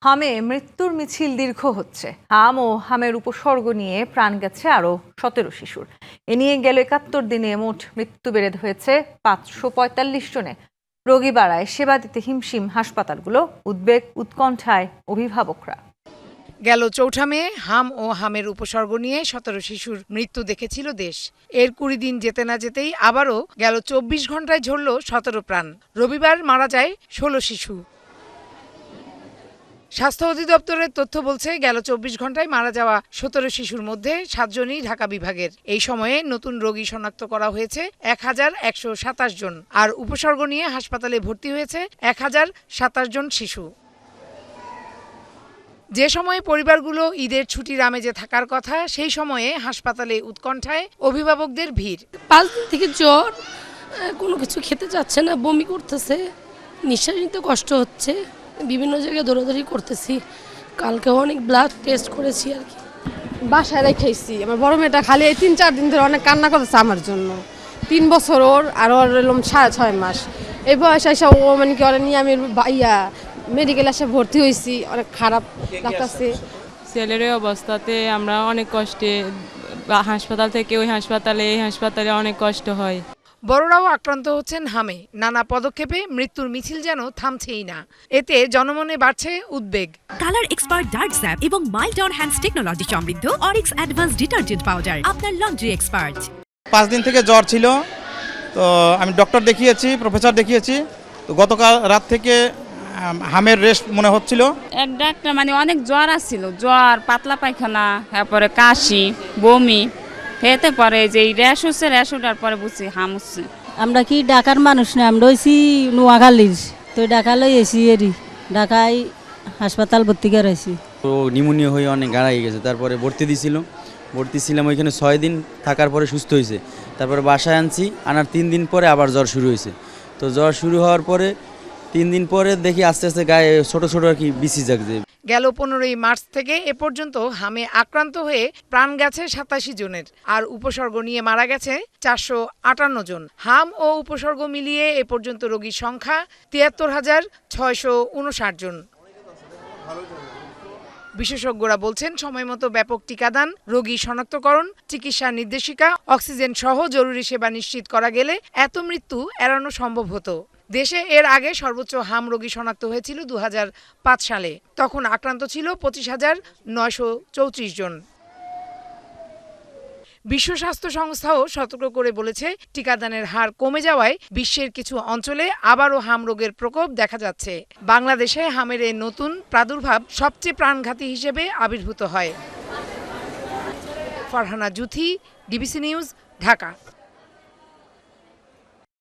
হামে মৃত্যুর মিছিল দীর্ঘ হচ্ছে। হাম ও হামের উপসর্গ নিয়ে প্রাণ গেছে আরও 17 শিশুর। এ নিয়ে গেল 71 দিনে মোট মৃত্যু বেড়ে হয়েছে 545 জনে। রোগী বাড়ায়, সেবা দিতে হিমশিম হাসপাতালগুলো, উদ্বেগ উৎকণ্ঠায় অভিভাবকরা। গেল 4 মে হাম ও হামের উপসর্গ নিয়ে 17 শিশুর মৃত্যু দেখেছিল দেশ। এর 20 দিন যেতে না যেতেই আবারও গেল 24 ঘন্টায় ঝরল 17 প্রাণ। রবিবার মারা যায় 16 শিশু। স্বাস্থ্য অধিদপ্তরের তথ্য বলছে, গেল 24 ঘন্টায় মারা যাওয়া 17 শিশুর মধ্যে 7 জনই ঢাকা বিভাগের। এই সময়ে নতুন রোগী শনাক্ত করা হয়েছে 1127 জন, আর উপসর্গ নিয়ে হাসপাতালে ভর্তি হয়েছে 1027 জন শিশু। যে সময়ে পরিবারগুলো ঈদের ছুটির আমেজে থাকার কথা, সেই সময়ে হাসপাতালে উৎকণ্ঠায় অভিভাবকদের ভিড়। 5 দিন থেকে জ্বর, কোনো কিছু খেতে যাচ্ছে না, বমি করতেছে, নিঃশ্বাস নিতে কষ্ট হচ্ছে, বিভিন্ন জায়গায় দৌড়াদৌড়ি করতেছি। কালকে অনেক ব্লাড টেস্ট করেছি আর কি। বাসায় রেখেছি। আমার বড় মেয়েটা খালি এই 3-4 দিন ধরে অনেক কান্না করতেছে আমার জন্য। 3 বছর ওর, আর ওর এলাম 6.5 মাস। এই বয়সে এসে ও মানে কি ওরা নিয়ে আমি মেডিকেলে এসে ভর্তি হয়েছি। অনেক খারাপ লাগতেছে। ছেলের অবস্থাতে আমরা অনেক কষ্টে, হাসপাতাল থেকে ওই হাসপাতালে এই হাসপাতালে অনেক কষ্ট হয়। বড়রাও আক্রান্ত হচ্ছেন হামে। নানা পদক্ষেপে মৃত্যুর মিছিল যেন থামছেই না। এতে জনমনে বাড়ছে উদ্বেগ। কালার এক্সপার্ট ডার্ক স্যাপ এবং মাইল্ড অন হ্যান্ডস টেকনোলজি সমৃদ্ধ অরিক্স অ্যাডভান্স ডিটারজেন্ট পাউডার, আপনার লন্ড্রি এক্সপার্ট। 5 দিন থেকে জ্বর ছিল, তো আমি ডক্টর দেখিয়েছি, প্রফেসর দেখিয়েছি। তো গতকাল রাত থেকে হামের রেস্ট মনে হচ্ছিল। এক ডাক্তার মানে অনেক জ্বর আসছিল, জ্বর, পাতলা পায়খানা, তারপরে কাশি, বমি, খেতে পরে যে র্যাশ হচ্ছে, র্যাশ ওঠার পরে বুঝছি হাম হচ্ছে। আমরা কি ঢাকার মানুষ না, আমরা হইছি নোয়াখালীর। তো ঢাকালৈ এসি এরি ঢাকায় হাসপাতাল ভর্তি করাইছি। তো নিউমোনিয়া হয়ে অনেক গাড়াই গেছে, তারপরে ভর্তি ছিলাম ওইখানে 6 দিন থাকার পরে সুস্থ হয়েছে। তারপরে বাসায় আনছি, আনার 3 দিন পরে আবার জ্বর শুরু হয়েছে। তো জ্বর শুরু হওয়ার পরে 3 দিন পরে দেখি আস্তে আস্তে গায়ে ছোট ছোট আর কি বিসি জাগছে। গেল 15 মার্চ থেকে এ পর্যন্ত হামে আক্রান্ত হয়ে প্রাণ গেছে 87 জনের, আর উপসর্গ নিয়ে মারা গেছে 458 জন। হাম ও উপসর্গ মিলিয়ে এ পর্যন্ত রোগীর সংখ্যা 73,659 জন। বিশেষজ্ঞরা বলছেন, সময়মতো ব্যাপক টিকাদান, রোগী শনাক্তকরণ, চিকিৎসা নির্দেশিকা, অক্সিজেন সহ জরুরি সেবা নিশ্চিত করা গেলে এত মৃত্যু এড়ানো সম্ভব হতো। দেশে এর আগে সর্বোচ্চ হাম রোগী শনাক্ত হয়েছিল 2005 সালে। তখন আক্রান্ত ছিল 25,934 জন। বিশ্ব স্বাস্থ্য সংস্থাও সতর্ক করে বলেছে, টিকাদানের হার কমে যাওয়ায় বিশ্বের কিছু অঞ্চলে আবারও হাম রোগের প্রকোপ দেখা যাচ্ছে। বাংলাদেশে হামের এই নতুন প্রাদুর্ভাব সবচেয়ে প্রাণঘাতী হিসেবে আবির্ভূত হয়। Farhana Juthi, DBC news, Dhaka.